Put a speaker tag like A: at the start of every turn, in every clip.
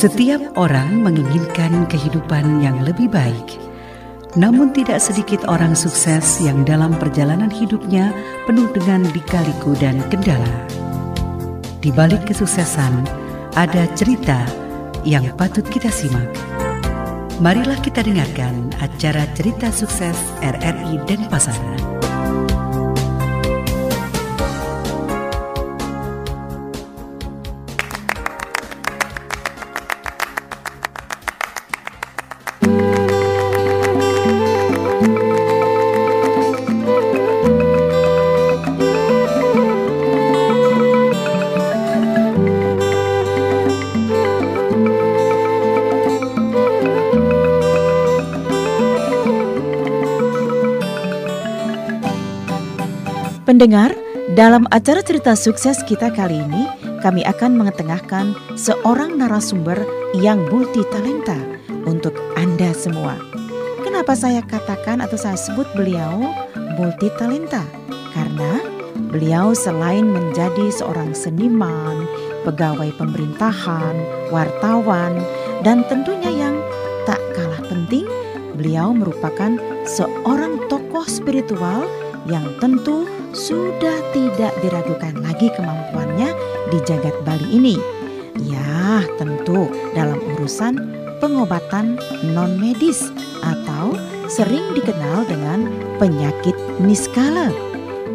A: Setiap orang menginginkan kehidupan yang lebih baik. Namun tidak sedikit orang sukses yang dalam perjalanan hidupnya penuh dengan lika-liku dan kendala. Di balik kesuksesan ada cerita yang patut kita simak. Marilah kita dengarkan acara Cerita Sukses RRI Denpasar.
B: Pendengar, dalam acara cerita sukses kita kali ini, kami akan mengetengahkan seorang narasumber yang multi talenta untuk Anda semua. Kenapa saya katakan atau saya sebut beliau multi talenta? Karena beliau selain menjadi seorang seniman, pegawai pemerintahan, wartawan, dan tentunya yang tak kalah penting, beliau merupakan seorang tokoh spiritual yang tentu sudah tidak diragukan lagi kemampuannya di jagat Bali ini. Ya, tentu dalam urusan pengobatan non-medis atau sering dikenal dengan penyakit Niskala.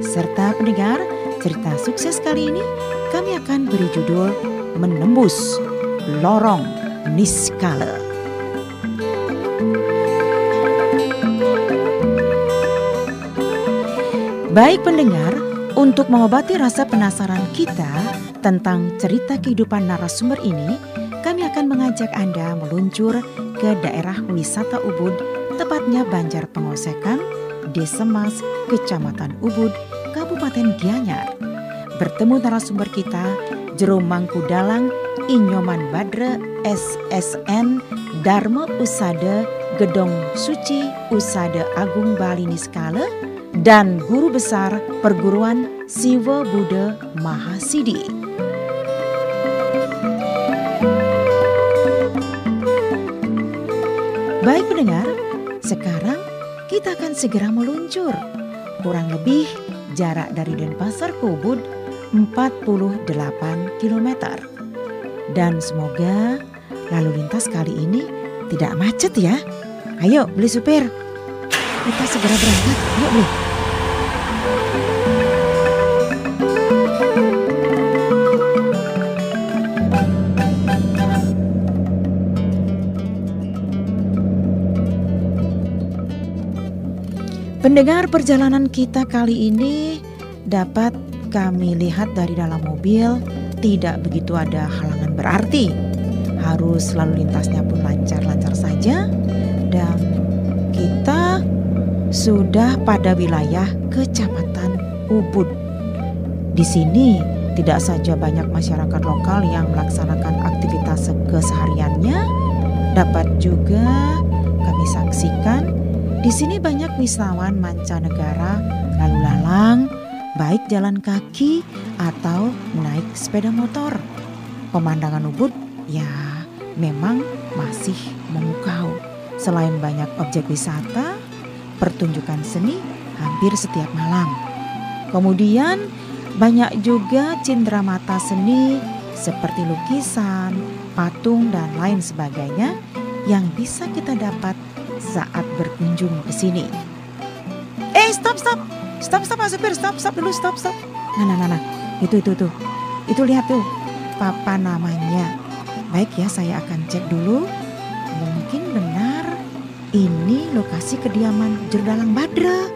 B: Serta pendengar, cerita sukses kali ini kami akan beri judul Menembus Lorong Niskala. Baik pendengar, untuk mengobati rasa penasaran kita tentang cerita kehidupan narasumber ini, kami akan mengajak Anda meluncur ke daerah wisata Ubud, tepatnya Banjar Pengosekan, Desa Mas, Kecamatan Ubud, Kabupaten Gianyar. Bertemu narasumber kita, Jero Mangkudalang Inyoman Badre SSN Dharma Usada Gedong Suci Usada Agung Bali Niskala, dan Guru Besar Perguruan Siwa Buddha Mahasidi. Baik pendengar, sekarang kita akan segera meluncur. Kurang lebih jarak dari Denpasar ke Ubud 48 km. Dan semoga lalu lintas kali ini tidak macet ya. Ayo beli supir, kita segera berangkat. Yuk beli. Pendengar, perjalanan kita kali ini dapat kami lihat dari dalam mobil tidak begitu ada halangan berarti. Harus lalu lintasnya pun lancar-lancar saja. Dan kita sudah pada wilayah Kecamatan Ubud. Di sini tidak saja banyak masyarakat lokal yang melaksanakan aktivitas kesehariannya, dapat juga kami saksikan di sini banyak wisatawan mancanegara lalu lalang, baik jalan kaki atau naik sepeda motor. Pemandangan Ubud ya memang masih memukau. Selain banyak objek wisata, pertunjukan seni hampir setiap malam. Kemudian banyak juga cenderamata seni seperti lukisan, patung dan lain sebagainya yang bisa kita dapat saat berkunjung ke sini. Stop Pak Supir, stop dulu, stop. Nah. Itu lihat tuh, papan namanya. Baik ya, saya akan cek dulu. Mungkin benar ini lokasi kediaman Jerdalang Badre.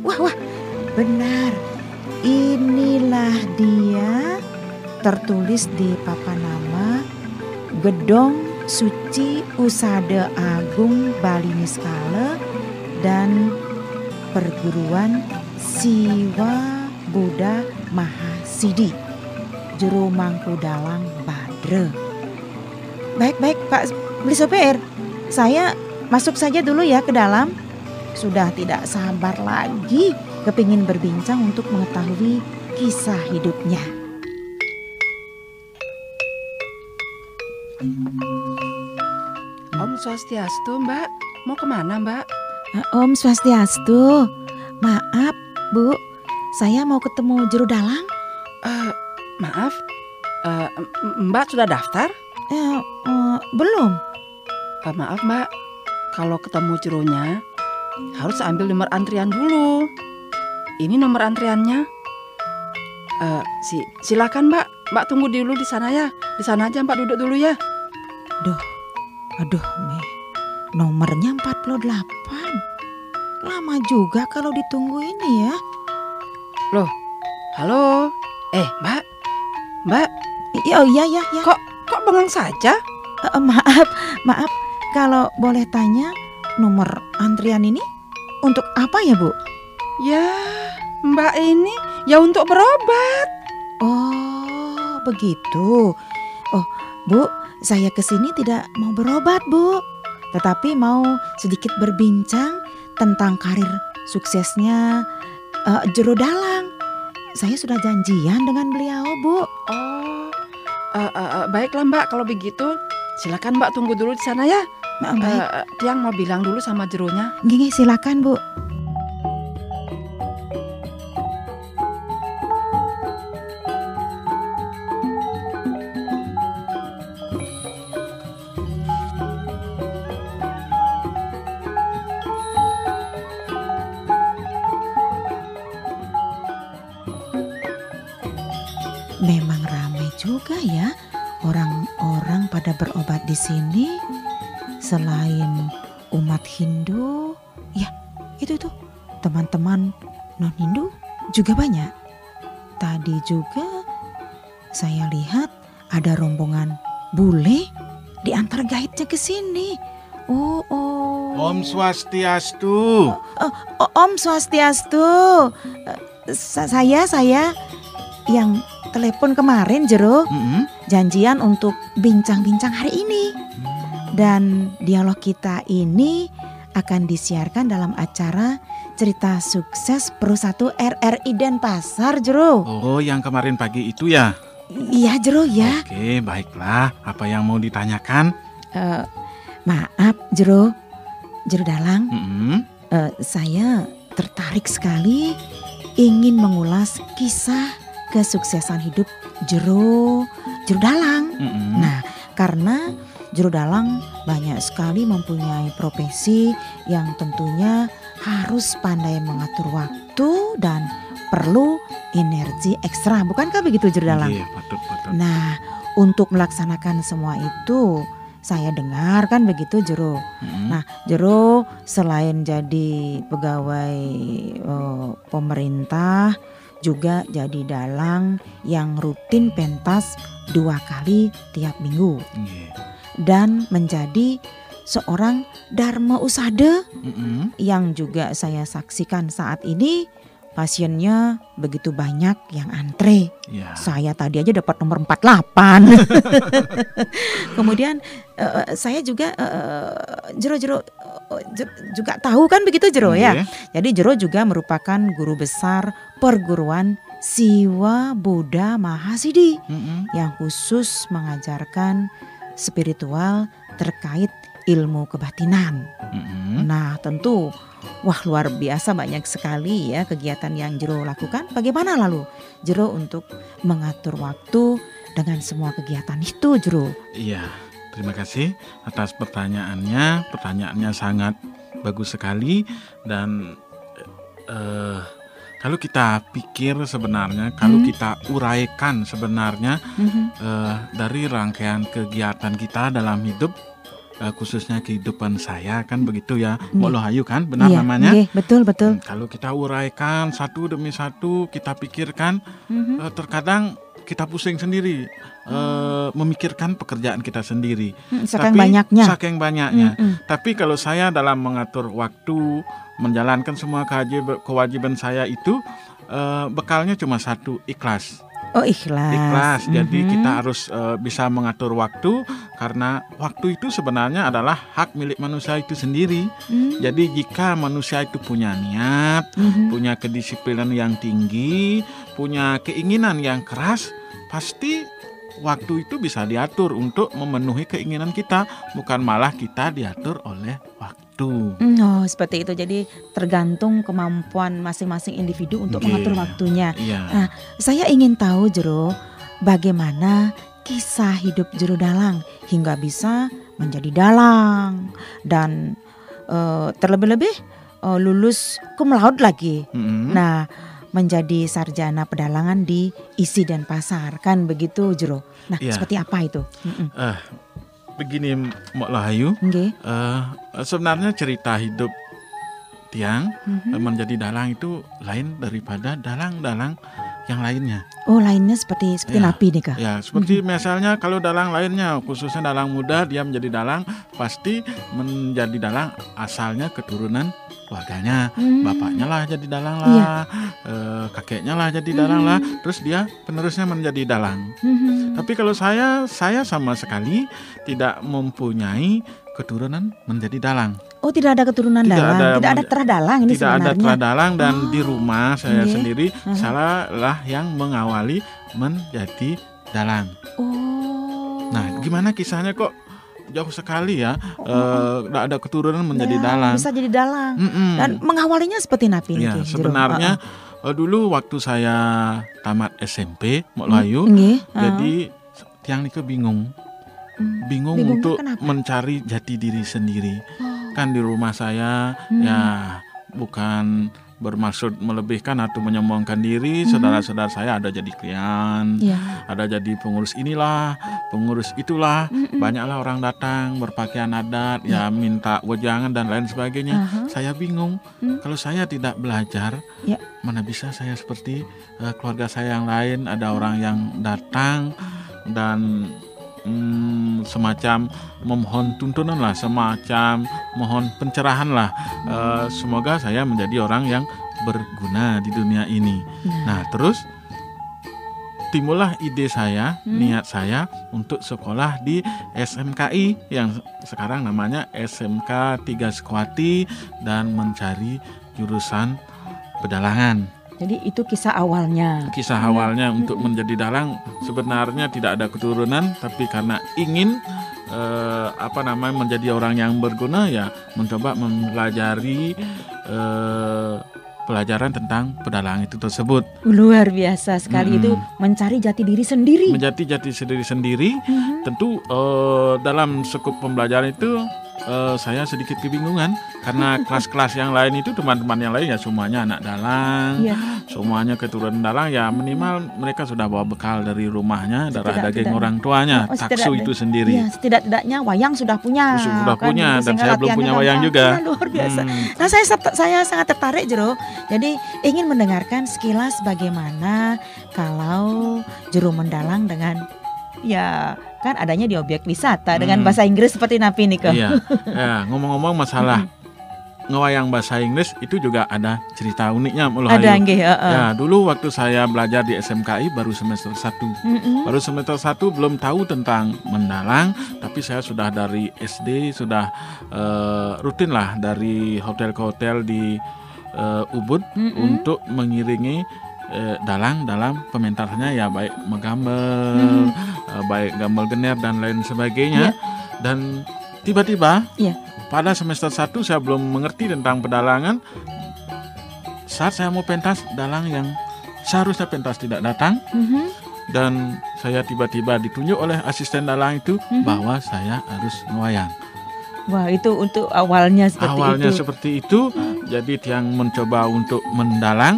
B: Wah, benar. Inilah dia, tertulis di papan nama Gedong Suci Usada Agung Bali Niskala dan Perguruan Siwa Buddha Mahasidi, Jero Mangkudalang Badre. Baik Pak beli sopir, saya masuk saja dulu ya ke dalam. Sudah tidak sabar lagi kepingin berbincang untuk mengetahui kisah hidupnya.
C: Swastiastu, Mbak. Mau kemana, Mbak?
B: Om Swastiastu. Maaf, Bu. Saya mau ketemu juru dalang.
C: Maaf, Mbak sudah daftar?
B: Belum.
C: Maaf, Mbak. Kalau ketemu jurunya, harus ambil nomor antrian dulu. Ini nomor antriannya. Silakan, Mbak. Mbak tunggu dulu di sana ya. Di sana aja Mbak duduk dulu ya.
B: Aduh, Mei. Nomornya 48. Lama juga kalau ditunggu ini ya.
C: Loh, halo. Mbak. Mbak.
B: Iya.
C: Kok bengong saja?
B: Maaf. Kalau boleh tanya, nomor antrian ini untuk apa ya, Bu?
C: Ya, Mbak ini ya untuk berobat.
B: Oh, begitu. Oh, Bu, saya kesini tidak mau berobat, Bu. Tetapi mau sedikit berbincang tentang karir suksesnya juru dalang. Saya sudah janjian dengan beliau, Bu.
C: Baiklah Mbak, kalau begitu silakan Mbak tunggu dulu di sana ya.
B: Baik.
C: Tiang mau bilang dulu sama jurunya.
B: Gini, silakan, Bu. Memang ramai juga ya orang-orang pada berobat di sini. Selain umat Hindu, ya itu tuh teman-teman non-Hindu juga banyak. Tadi juga saya lihat ada rombongan bule di antar guide-nya ke sini. Oh.
D: Om Swastiastu.
B: Om Swastiastu. Saya yang telepon kemarin, Jero. Janjian untuk bincang-bincang hari ini. Dan dialog kita ini akan disiarkan dalam acara Cerita Sukses Pro 1 RRI Denpasar, Jero.
D: Oh, yang kemarin pagi itu ya?
B: Iya, Jero ya.
D: Oke, baiklah. Apa yang mau ditanyakan?
B: Maaf, Jero dalang. Saya tertarik sekali ingin mengulas kisah kesuksesan hidup jero dalang. Nah, karena jero dalang banyak sekali mempunyai profesi yang tentunya harus pandai mengatur waktu dan perlu energi ekstra. Bukankah begitu, jero dalang?
D: Iya, betul.
B: Nah, untuk melaksanakan semua itu saya dengar kan begitu, Jero. Nah, Jero selain jadi pegawai pemerintah, juga jadi dalang yang rutin pentas 2 kali tiap minggu. Dan menjadi seorang Dharma Usada yang juga saya saksikan saat ini pasiennya begitu banyak yang antre. Saya tadi aja dapat nomor 48. Kemudian saya juga Jero juga tahu kan begitu, Jero ya. Jadi Jero juga merupakan guru besar perguruan Siwa Buddha Mahasidi yang khusus mengajarkan spiritual terkait ilmu kebatinan. Nah, tentu luar biasa banyak sekali ya kegiatan yang Jero lakukan. Bagaimana lalu Jero untuk mengatur waktu dengan semua kegiatan itu, Jero?
D: Iya, terima kasih atas pertanyaannya. Pertanyaannya sangat bagus sekali. Dan kalau kita pikir sebenarnya, kalau kita uraikan sebenarnya dari rangkaian kegiatan kita dalam hidup, khususnya kehidupan saya kan begitu ya, Mbok Lohayu kan benar namanya.
B: Betul.
D: Kalau kita uraikan satu demi satu, kita pikirkan, terkadang kita pusing sendiri memikirkan pekerjaan kita sendiri.
B: Saking banyaknya.
D: Tapi kalau saya dalam mengatur waktu, menjalankan semua kewajiban saya itu, bekalnya cuma satu, ikhlas.
B: Oh, ikhlas.
D: Jadi kita harus bisa mengatur waktu, karena waktu itu sebenarnya adalah hak milik manusia itu sendiri. Jadi jika manusia itu punya niat, punya kedisiplinan yang tinggi, punya keinginan yang keras, pasti waktu itu bisa diatur untuk memenuhi keinginan kita, bukan malah kita diatur oleh waktu.
B: Oh, seperti itu. Jadi tergantung kemampuan masing-masing individu untuk mengatur waktunya. Nah, saya ingin tahu Jero, bagaimana kisah hidup Jero Dalang hingga bisa menjadi dalang dan terlebih-lebih lulus cum laude lagi. Nah, menjadi sarjana pedalangan di Isi Denpasar, kan begitu Jero. Nah, seperti apa itu?
D: Begini Mbak Lahayu, sebenarnya cerita hidup Tiang menjadi dalang itu lain daripada dalang-dalang yang lainnya.
B: Oh, lainnya seperti Napi nih Kak?
D: Ya, seperti misalnya kalau dalang lainnya, khususnya dalang muda, dia menjadi dalang, pasti menjadi dalang asalnya keturunan keluarganya, bapaknya lah jadi dalang lah, kakeknya lah jadi dalang lah, terus dia penerusnya menjadi dalang. Tapi kalau saya sama sekali tidak mempunyai keturunan menjadi dalang.
B: Oh, tidak ada keturunan dalang, tidak ada terah dalang ini
D: tidak
B: sebenarnya.
D: Tidak ada terah dalang dan di rumah saya sendiri saya lah yang mengawali menjadi dalang. Nah, gimana kisahnya kok jauh sekali ya, tidak ada keturunan menjadi dalang.
B: Bisa jadi dalang. Dan mengawalinya seperti Napi
D: ya, sebenarnya dulu waktu saya tamat SMP, Mbak Layu, jadi Tiang Nike bingung untuk mencari jati diri sendiri. Kan di rumah saya ya bukan bermaksud melebihkan atau menyombongkan diri. Saudara-saudara saya ada jadi klien, ada jadi pengurus inilah, pengurus itulah. Banyaklah orang datang berpakaian adat, ya minta wejangan dan lain sebagainya. Saya bingung, kalau saya tidak belajar, mana bisa saya seperti keluarga saya yang lain. Ada orang yang datang dan semacam memohon tuntunan lah, semacam mohon pencerahan lah. Semoga saya menjadi orang yang berguna di dunia ini. Nah, terus timbullah ide saya, niat saya untuk sekolah di SMKI yang sekarang namanya SMK 3 Sekwati dan mencari jurusan pedalangan.
B: Jadi itu kisah awalnya.
D: Kisah awalnya untuk menjadi dalang sebenarnya tidak ada keturunan, tapi karena ingin menjadi orang yang berguna, ya mencoba mempelajari pelajaran tentang pedalangan itu tersebut.
B: Luar biasa sekali itu mencari jati diri sendiri.
D: Menjadi jati diri sendiri. Tentu dalam skup pembelajaran itu saya sedikit kebingungan karena kelas-kelas yang lain itu teman-teman yang lain ya semuanya anak dalang, semuanya keturunan dalang, ya minimal mereka sudah bawa bekal dari rumahnya, darah daging orang tuanya, taksu itu sendiri.
B: Ya, setidak-tidaknya wayang sudah punya.
D: Sudah punya dan saya belum punya wayang juga.
B: Luar biasa. Nah, saya sangat tertarik Jero. Jadi ingin mendengarkan sekilas bagaimana kalau Jero mendalang dengan kan adanya di objek wisata dengan bahasa Inggris seperti Napi nih kok.
D: Iya. Ya, ngomong-ngomong masalah ngewayang bahasa Inggris itu juga ada cerita uniknya.
B: Ada nggih,
D: Ya, dulu waktu saya belajar di SMKI baru semester 1. Baru semester 1 belum tahu tentang mendalang, tapi saya sudah dari SD sudah rutin lah dari hotel ke hotel di Ubud untuk mengiringi dalang dalam pementasannya, ya baik megambel, baik gambel gener dan lain sebagainya. Dan tiba-tiba pada semester 1 saya belum mengerti tentang pedalangan. Saat saya mau pentas, dalang yang seharusnya pentas tidak datang. Dan saya tiba-tiba ditunjuk oleh asisten dalang itu bahwa saya harus ngewayang.
B: Wah, itu untuk awalnya
D: seperti itu. Jadi Tiang mencoba untuk mendalang.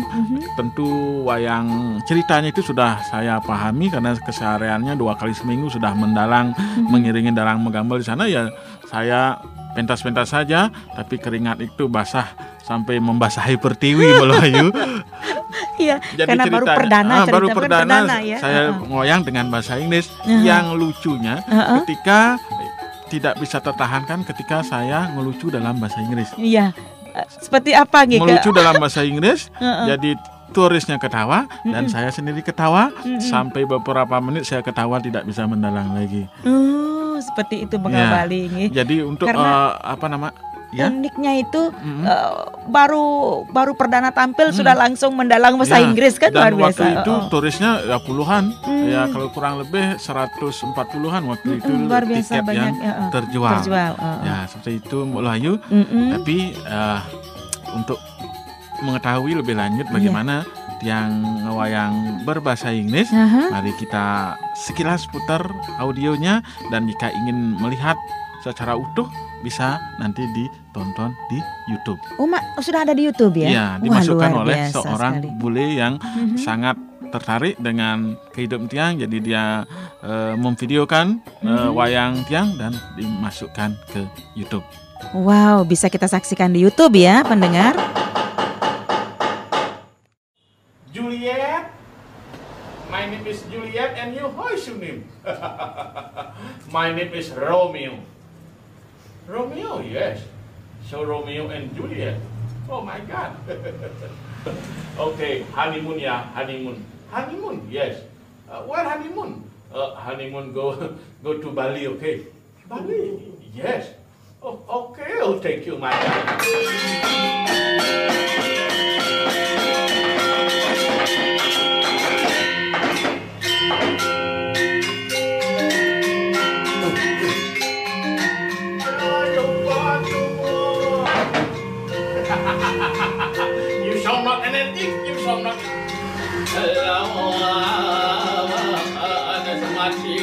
D: Tentu wayang ceritanya itu sudah saya pahami karena kesehariannya 2 kali seminggu sudah mendalang, mengiringi dalang megambel di sana. Ya saya pentas-pentas saja, tapi keringat itu basah sampai membasahi pertiwi Melayu.
B: Iya,
D: jadi
B: karena baru perdana ya.
D: Saya ngoyang dengan bahasa Inggris. Yang lucunya ketika tidak bisa tertahankan ketika saya ngelucu dalam bahasa Inggris.
B: Iya. Seperti apa gitu?
D: Ngelucu dalam bahasa Inggris. Jadi turisnya ketawa dan saya sendiri ketawa. Sampai beberapa menit saya ketawa tidak bisa mendalang lagi.
B: Seperti itu mengawali.
D: Jadi untuk Ya.
B: Uniknya itu baru perdana tampil sudah langsung mendalang bahasa Inggris kan, luar
D: Dan
B: biasa.
D: waktu itu turisnya ya puluhan, ya kalau kurang lebih 140-an waktu itu
B: luar biasa
D: tiket
B: banyak,
D: yang terjual. Ya seperti itu Mbak Wahyu. Tapi untuk mengetahui lebih lanjut bagaimana tiang wayang berbahasa Inggris, mari kita sekilas putar audionya, dan jika ingin melihat secara utuh bisa nanti ditonton di YouTube.
B: Sudah ada di YouTube ya?
D: Iya, dimasukkan
B: luar
D: oleh
B: biasa
D: seorang
B: sekali.
D: bule yang sangat tertarik dengan kehidupan tiang, jadi dia memvideokan wayang tiang dan dimasukkan ke YouTube.
B: Wow, bisa kita saksikan di YouTube ya, pendengar.
E: Juliet, my name is Juliet, and you, how is your name? My name is Romeo. Romeo, yes. So Romeo and Juliet. Oh my God. Okay, honeymoon, yeah, honeymoon. Honeymoon, yes. Where honeymoon? Honeymoon go to Bali, okay? Bali, yes. Oh, okay, I'll take you, my God. You shall not anything, you shall not. Ada semati.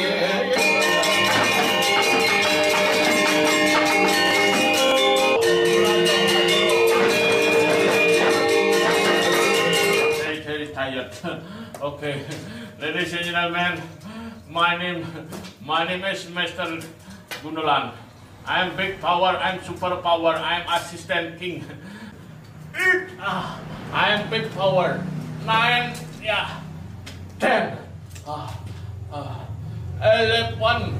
E: Very tired. Okay, ladies and gentlemen, my name is Mr. Gundolan. I am big power, I am super power, I am assistant king. I am big power. 9, 10, 11,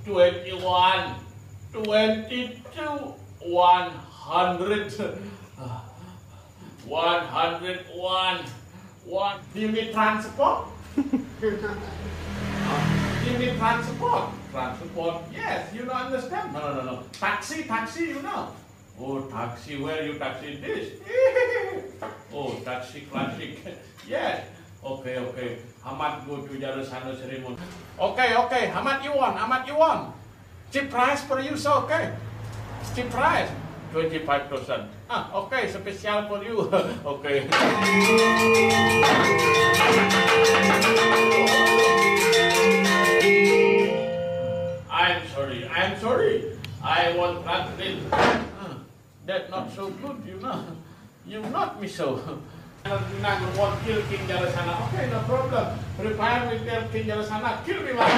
E: 21, 22, 100, 101. Do you need transport? You need transport. Transport, yes, you don't understand. No. Taxi, you know. Oh, taxi, where you taxi this? Oh, taxi classic. Yes. Okay. Hamad go to Jarasana ceremony. Okay. Hamad you want? Cheap price for you, so okay. Cheap price. 25%. Okay, special for you. Okay. I'm sorry. I want translate. That's not so good, you know. You not me so. Not want kill King Jarasana. Okay, no problem. Prepare with them King Jarasana. Kill me like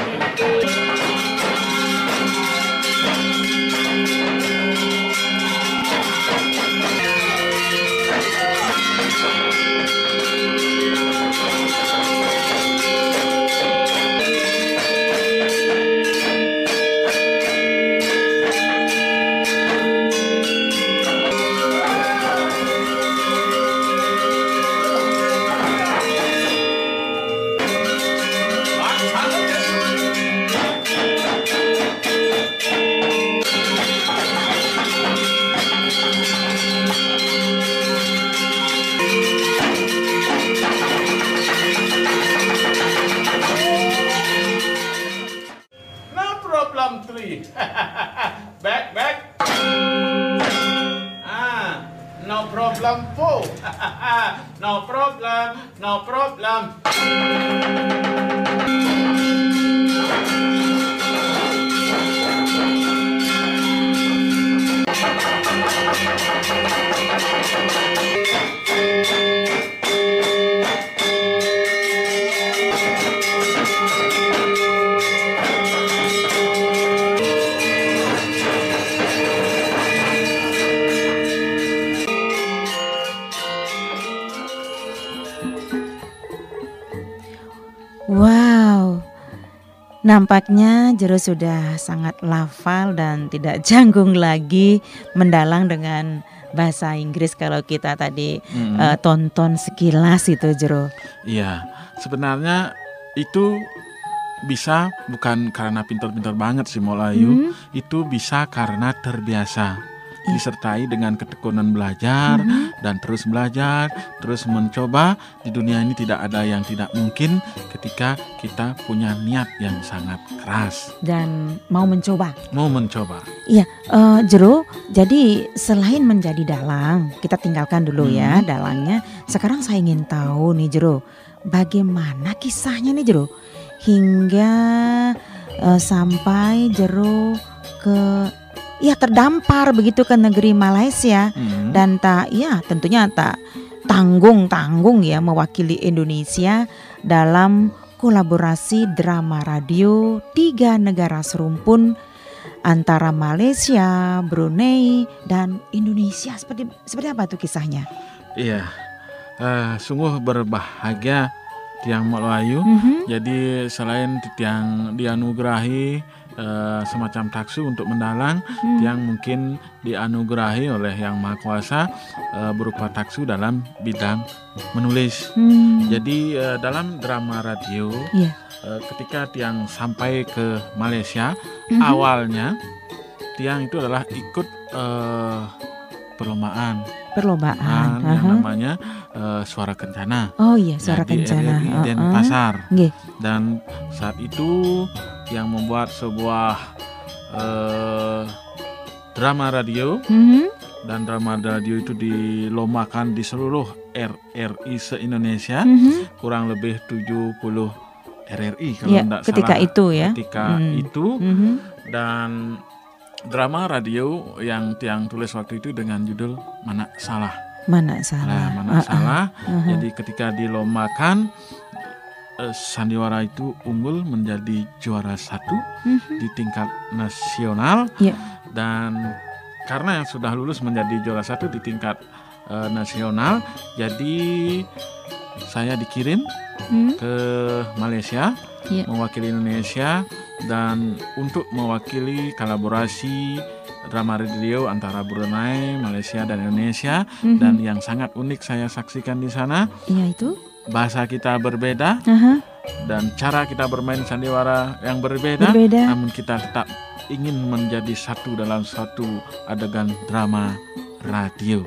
E: problem 3. Back. No problem 4. No problem.
B: Wow, nampaknya Jero sudah sangat lafal dan tidak canggung lagi mendalang dengan bahasa Inggris kalau kita tadi tonton sekilas itu, Jero.
D: Iya, sebenarnya itu bisa bukan karena pintar-pintar banget sih Molayu, itu bisa karena terbiasa, disertai dengan ketekunan belajar dan terus belajar, terus mencoba. Di dunia ini tidak ada yang tidak mungkin ketika kita punya niat yang sangat keras
B: Dan mau mencoba.
D: Iya,
B: Jero, jadi selain menjadi dalang, kita tinggalkan dulu ya dalangnya. Sekarang saya ingin tahu nih Jero, bagaimana kisahnya nih Jero hingga sampai Jero terdampar begitu ke negeri Malaysia dan tentunya tak tanggung ya mewakili Indonesia dalam kolaborasi drama radio 3 negara serumpun antara Malaysia, Brunei dan Indonesia. Seperti apa tuh kisahnya?
D: Iya, sungguh berbahagia Tiang Melayu. Jadi selain Tiang dianugerahi semacam taksu untuk mendalang, Tiang mungkin dianugerahi oleh Yang Maha Kuasa berupa taksu dalam bidang menulis. Jadi dalam drama radio, ketika Tiang sampai ke Malaysia, awalnya Tiang itu adalah ikut perlombaan yang namanya Suara Kencana.
B: Oh iya, Suara Kencana
D: di RRI Denpasar.
B: Okay.
D: Dan saat itu yang membuat sebuah drama radio, dan drama radio itu dilombakan di seluruh RRI se-Indonesia, kurang lebih 70 RRI kalau tidak
B: ketika
D: salah.
B: Ketika
D: itu dan drama radio yang Tiang tulis waktu itu dengan judul Mana Salah. Jadi ketika dilombakan, sandiwara itu unggul menjadi juara 1 di tingkat nasional. Dan karena yang sudah lulus menjadi juara 1 di tingkat nasional, jadi saya dikirim ke Malaysia mewakili Indonesia dan untuk mewakili kolaborasi drama radio antara Brunei, Malaysia dan Indonesia. Dan yang sangat unik saya saksikan di sana,
B: yaitu
D: bahasa kita berbeda dan cara kita bermain sandiwara yang berbeda, namun kita tetap ingin menjadi satu dalam satu adegan drama radio.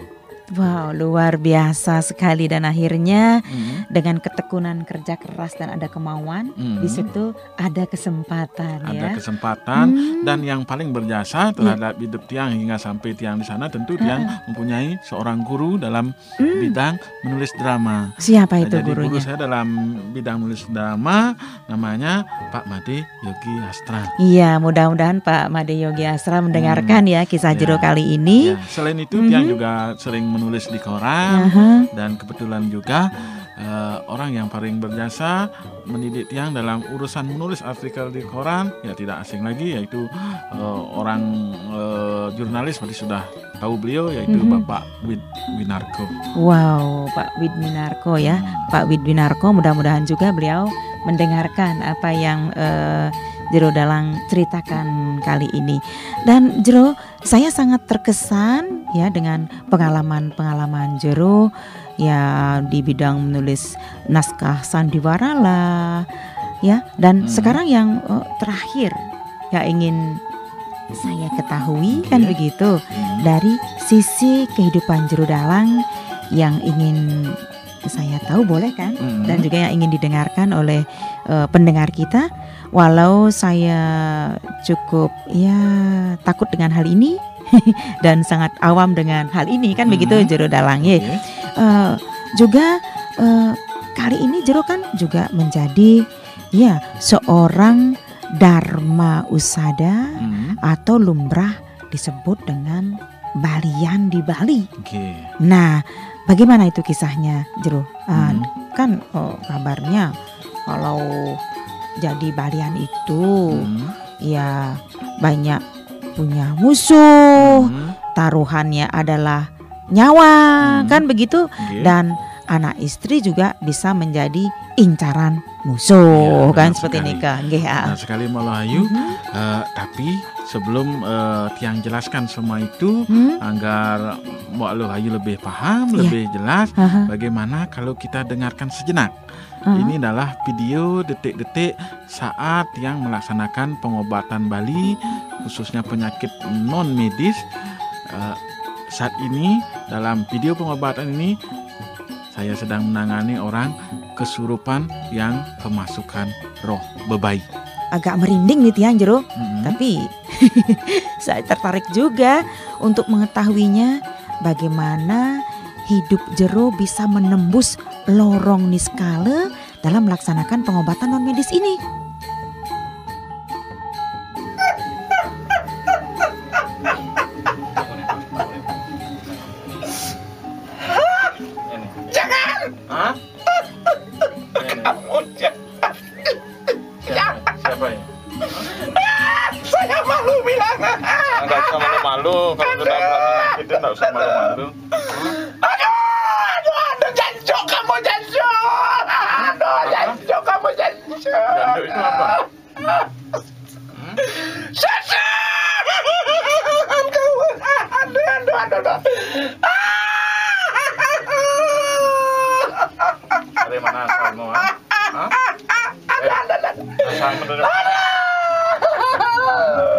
B: Wow, luar biasa sekali. Dan akhirnya dengan ketekunan kerja keras dan ada kemauan, di situ ada kesempatan.
D: Dan yang paling berjasa terhadap hidup Tiang hingga sampai Tiang di sana, tentu Tiang mempunyai seorang guru dalam bidang menulis drama.
B: Siapa itu gurunya?
D: Guru saya dalam bidang menulis drama namanya Pak Made Yogi Astra.
B: Iya, mudah-mudahan Pak Made Yogi Astra mendengarkan ya kisah Jero kali ini.
D: Selain itu Tiang juga sering menulis di koran, dan kebetulan juga orang yang paling berjasa mendidik Tiang dalam urusan menulis artikel di koran tidak asing lagi, yaitu orang jurnalis seperti sudah tahu beliau, yaitu Bapak Wid Winarko.
B: Wow, Pak Wid Winarko ya. Pak Wid Winarko, mudah-mudahan juga beliau mendengarkan apa yang Jero Dalang ceritakan kali ini. Dan Jero, saya sangat terkesan ya dengan pengalaman Jero ya di bidang menulis naskah sandiwara lah ya. Dan sekarang yang terakhir ya ingin saya ketahui kan begitu, dari sisi kehidupan Jero Dalang yang ingin saya tahu, boleh kan? Dan juga yang ingin didengarkan oleh pendengar kita. Walau saya cukup takut dengan hal ini dan sangat awam dengan hal ini kan begitu Jero Dalang ya. Juga kali ini Jero kan juga menjadi seorang Dharma Usada atau lumrah disebut dengan Balian di Bali. Nah, bagaimana itu kisahnya Jero? Kan kabarnya kalau jadi Balian itu ya banyak punya musuh, taruhannya adalah nyawa kan begitu, dan anak istri juga bisa menjadi incaran musuh,
D: Iya,
B: kan
D: benar
B: seperti
D: sekali.
B: ini kan. Nggih, ya.
D: Benar sekali Malayu. Tapi sebelum Tiang jelaskan semua itu agar Malayu lebih paham,
B: Iya.
D: lebih jelas,
B: Aha.
D: bagaimana kalau kita dengarkan sejenak.
B: Aha.
D: Ini adalah video detik-detik saat yang melaksanakan pengobatan Bali, khususnya penyakit non medis. Saat ini dalam video pengobatan ini saya sedang menangani orang kesurupan yang kemasukan roh bebaik.
B: Agak merinding nih Tiang Jero,
D: Mhm.
B: tapi saya tertarik juga untuk mengetahuinya bagaimana hidup Jero bisa menembus lorong niskala dalam melaksanakan pengobatan non medis ini.
E: Hah? Kamu siapa ya? Saya malu bilang. Enggak usah malu-malu. Kalau sudah itu enggak usah malu-malu. Aduh, jancok kamu jancok. Aduh, jancok kamu jancok. Jancok itu apa? Sasa. Aduh. Dari mana asalmu? Asalmu dari mana?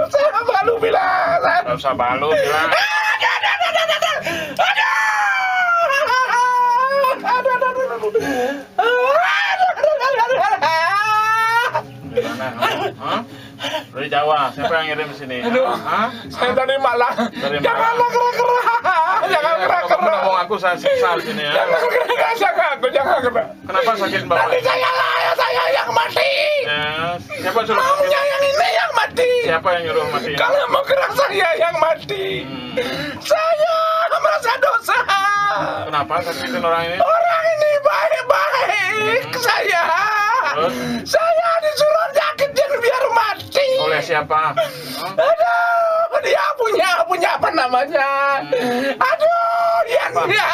E: Saya malu bilang. Tidak usah malu bilang. Di mana? Hah? Dari Jawa. Siapa yang ngirim sini? Hah?
F: Saya dari Malang.
E: Dari
F: Jangan
E: Malang.
F: gerak-gerak. Jangan
E: Kamu
F: gerak-gerak.
E: ngomong aku saya siksa di sini ya.
F: Jangan gerak aku, jangan gerak.
E: Kenapa sakit bapak?
F: Tadi saya yang mati.
E: Ya, siapa suruh
F: Maunya yang ini yang mati.
E: Siapa yang nyuruh mati?
F: Kalau mau gerak saya yang mati. Saya merasa dosa.
E: Kenapa sakitin orang ini?
F: Orang ini baik-baik saya.
E: Terus?
F: Saya disuruh nyakitin biar mati.
E: Oleh siapa?
F: Aduh, dia punya apa namanya? Aduh, dia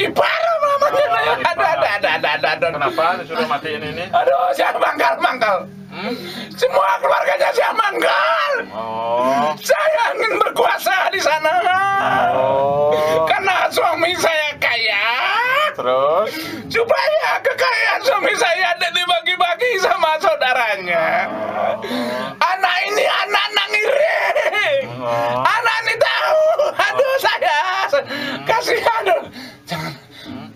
F: ipar namanya. Ada.
E: Kenapa disuruh matiin ini?
F: Aduh, saya mangkal. Semua keluarganya saya mangkal.
E: Oh.
F: Saya ingin berkuasa di sana.
E: Oh.
F: Karena suami saya kaya.
E: Terus?
F: Supaya kekayaan suami saya dibagi-bagi sama saudaranya. Anak ini anak ngiri.
E: Oh.
F: Anak ini tahu. Aduh, saya kasihan.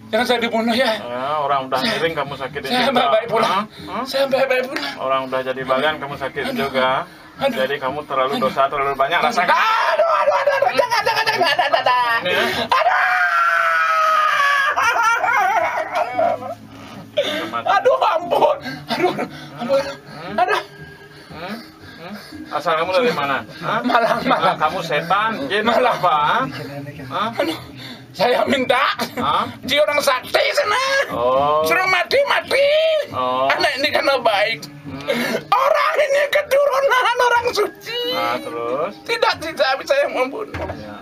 F: Jangan saya dibunuh ya.
E: Ya, orang udah miring kamu sakitin
F: Saya
E: juga.
F: baik pulang.
E: Hah?
F: Saya baik pulang.
E: Orang udah jadi bagian kamu sakitin juga. Jadi kamu terlalu dosa, terlalu banyak rasakan.
F: Aduh, jangan.
E: Ini ya.
F: Aduh, ampun. Aduh.
E: Asal kamu dari mana? Hah?
F: Malang.
E: Kamu setan, jin apa? Hah?
F: Saya minta
E: Hah?
F: di orang sakti sana.
E: Oh.
F: Suruh mati.
E: Oh.
F: Anak ini karena baik. Orang ini keturunan orang suci.
E: Nah, terus?
F: Tidak bisa yang membunuh.
E: Ya.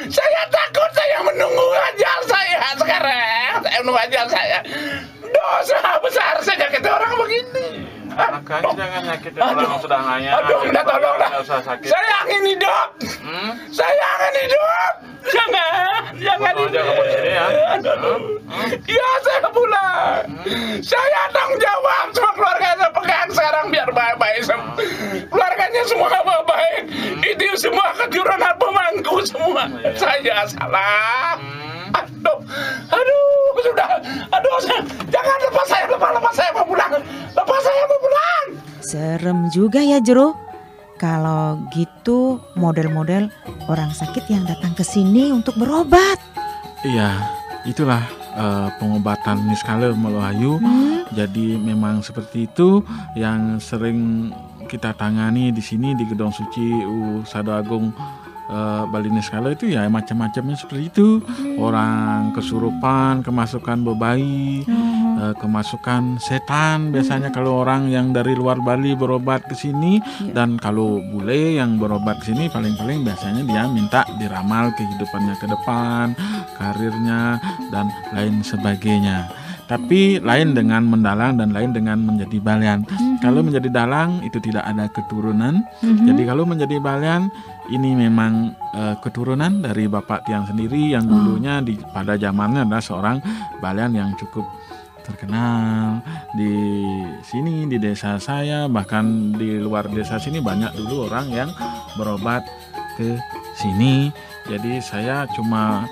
F: Saya takut, saya menunggu ajal saya sekarang. Saya menunggu ajal saya. Dosa besar saya nyakiti orang begini.
E: Makanya jangan nyakitin orang yang sudah nganya.
F: Aduh, minta tolong dah.
E: Nggak usah sakit.
F: Saya ingin hidup. Saya ingin hidup. Jangan
E: Foto aja kamu di sini ya.
F: Ya, saya pulang. Saya tanggung jawab sama keluarga saya pegang sekarang biar baik-baik. Keluarganya semua baik. Itu semua keturunan pemangku semua. Saya salah. Aduh, sudah. Jangan lepas saya mau pulang.
B: Serem juga ya Jero. Kalau gitu model-model orang sakit yang datang ke sini untuk berobat.
D: Iya, itulah pengobatan niskala Malayu. Jadi memang seperti itu yang sering kita tangani di sini di Gedong Suci Sado Agung Bali Niskala itu ya macam-macamnya seperti itu. Orang kesurupan, kemasukan bebayi, kemasukan setan biasanya kalau orang yang dari luar Bali berobat ke sini. Dan kalau bule yang berobat ke sini paling-paling biasanya dia minta diramal kehidupannya ke depan. karirnya dan lain sebagainya. Tapi lain dengan mendalang dan lain dengan menjadi balian. Kalau menjadi dalang itu tidak ada keturunan. Jadi kalau menjadi balian ini memang keturunan dari Bapak Tiang sendiri yang dulunya pada zamannya adalah seorang balian yang cukup terkenal di sini, di desa saya, bahkan di luar desa sini banyak dulu orang yang berobat ke sini. Jadi saya cuma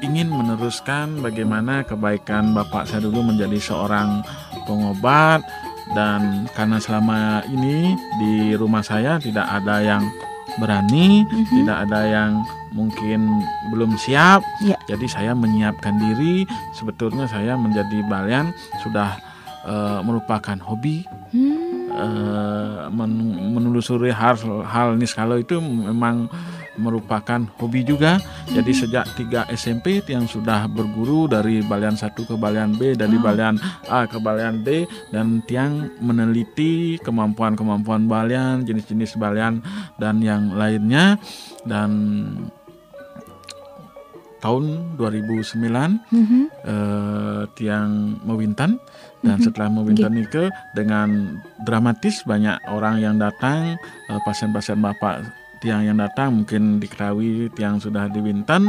D: ingin meneruskan bagaimana kebaikan bapak saya dulu menjadi seorang pengobat, dan karena selama ini di rumah saya tidak ada yang berani, tidak ada yang mungkin belum siap. Jadi saya menyiapkan diri. Sebetulnya saya menjadi balian sudah merupakan hobi. Menelusuri hal niskala itu memang merupakan hobi juga. Jadi sejak 3 SMP yang sudah berguru dari balian 1 ke balian B, dari balian A ke balian D, dan Tiang meneliti kemampuan-kemampuan balian, jenis-jenis balian dan yang lainnya. Dan tahun 2009 Tiang mewintan, dan setelah mewintan itu dengan dramatis banyak orang yang datang, pasien-pasien bapak Tiang yang datang mungkin diketahui Tiang sudah diwintan,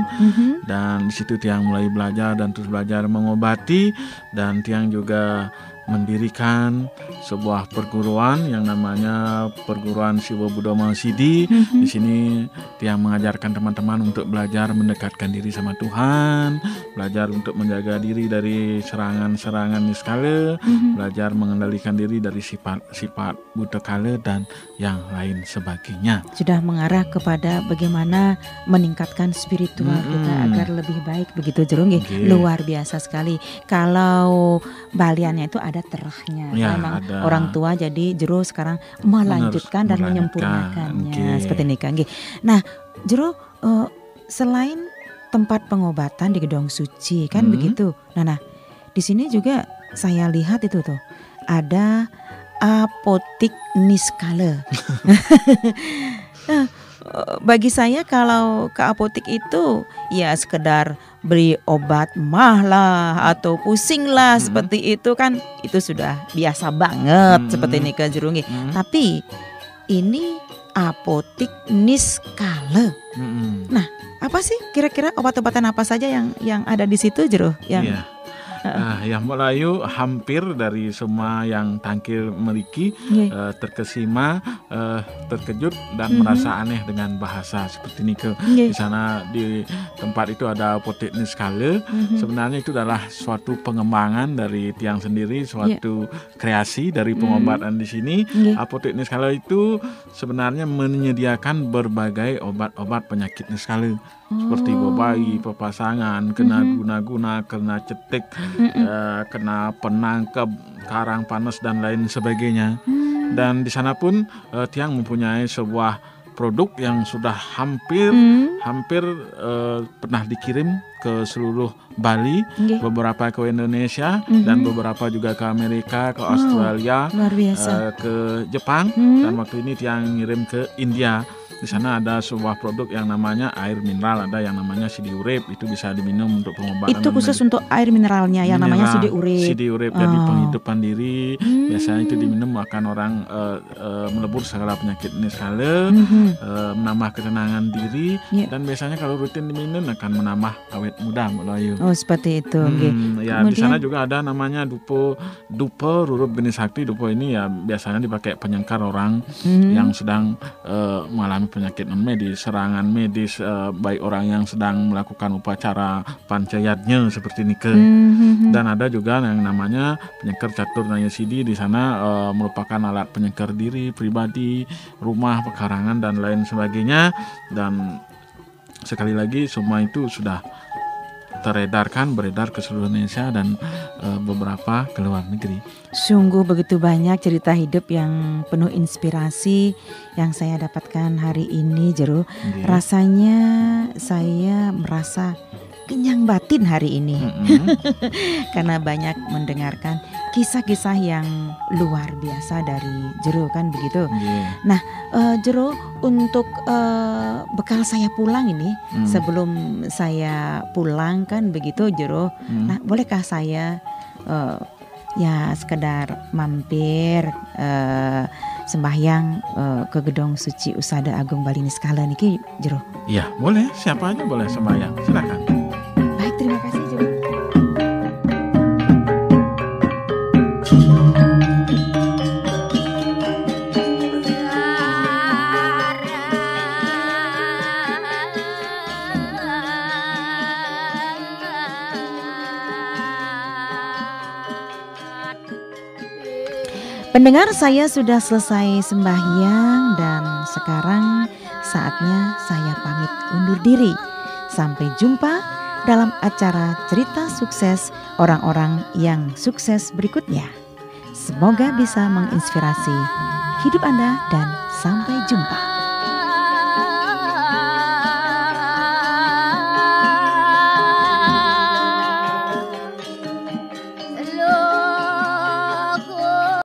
D: dan di situ Tiang mulai belajar dan terus belajar mengobati, dan Tiang juga mendirikan sebuah perguruan yang namanya Perguruan Siwa Budoma Sidi. Di sini Tiang mengajarkan teman-teman untuk belajar mendekatkan diri sama Tuhan, belajar untuk menjaga diri dari serangan-serangan niskala, belajar mengendalikan diri dari sifat buta kala dan yang lain sebagainya.
B: Sudah mengarah kepada bagaimana meningkatkan spiritual kita agar lebih baik, begitu Jero nggih. Luar biasa sekali. Kalau baliannya itu ada terahnya, memang ada. Orang tua, jadi Jero sekarang melanjutkan dan menyempurnakannya. Seperti ini kan. Nah, Jero selain tempat pengobatan di Gedong Suci kan begitu. Nah, di sini juga saya lihat itu tuh ada apotik niskala. Bagi saya kalau ke apotik itu ya sekedar beli obat mah lah atau pusing lah seperti itu kan, itu sudah biasa banget seperti ini ke Jurungi. Tapi ini apotik niskala. Nah, apa sih kira-kira obat-obatan apa saja yang ada di situ Jero? Yang
D: yang Melayu hampir dari semua yang tangkil memiliki terkesima, terkejut dan merasa aneh dengan bahasa seperti ini. Di sana di tempat itu ada apotek niskala. Sebenarnya itu adalah suatu pengembangan dari Tiang sendiri, suatu kreasi dari pengobatan di sini. Apotek niskala itu sebenarnya menyediakan berbagai obat-obat penyakit niskala. Seperti bayi, pepasangan, kena guna-guna, kena cetek, kena penangkep, karang panas dan lain sebagainya. Dan di sana pun Tiang mempunyai sebuah produk yang sudah hampir pernah dikirim ke seluruh Bali, beberapa ke Indonesia dan beberapa juga ke Amerika, ke Australia, ke Jepang, dan waktu ini Tiang ngirim ke India. Di sana ada sebuah produk yang namanya air mineral, ada yang namanya Sidi Urip, itu bisa diminum untuk pengobatan.
B: Itu khusus untuk air mineralnya yang namanya Sidi Urip.
D: Sidi Urip jadi penghidupan diri. Biasanya itu diminum akan orang melebur segala penyakit niskala, menambah ketenangan diri, dan biasanya kalau rutin diminum akan menambah awet muda, Melayu.
B: Oh, seperti itu.
D: Ya, di sana juga ada namanya dupo rurup geni sakti. Dupo ini ya biasanya dipakai penyengkar orang yang sedang mengalami penyakit medis, serangan medis, baik orang yang sedang melakukan upacara pancayatnya seperti ini. Dan ada juga yang namanya penyengkar catur naya sidi. Di sana merupakan alat penyengkar diri pribadi, rumah, pekarangan dan lain sebagainya. Dan sekali lagi semua itu sudah beredar ke seluruh Indonesia dan beberapa ke luar negeri.
B: Sungguh begitu banyak cerita hidup yang penuh inspirasi yang saya dapatkan hari ini, Jero. Rasanya saya merasa kenyang batin hari ini. Karena banyak mendengarkan kisah-kisah yang luar biasa dari Jero kan begitu.
D: Yeah.
B: Nah, Jero, untuk bekal saya pulang ini, sebelum saya pulang kan begitu Jero. Nah, bolehkah saya ya sekedar mampir sembahyang ke gedung suci Usada Agung Baliniskala niki Jero?
D: Iya, boleh. Siapa aja boleh sembahyang. Silakan.
B: Baik, terima kasih Jero. Pendengar, saya sudah selesai sembahyang dan sekarang saatnya saya pamit undur diri. Sampai jumpa dalam acara cerita sukses orang-orang yang sukses berikutnya. Semoga bisa menginspirasi hidup Anda dan sampai jumpa.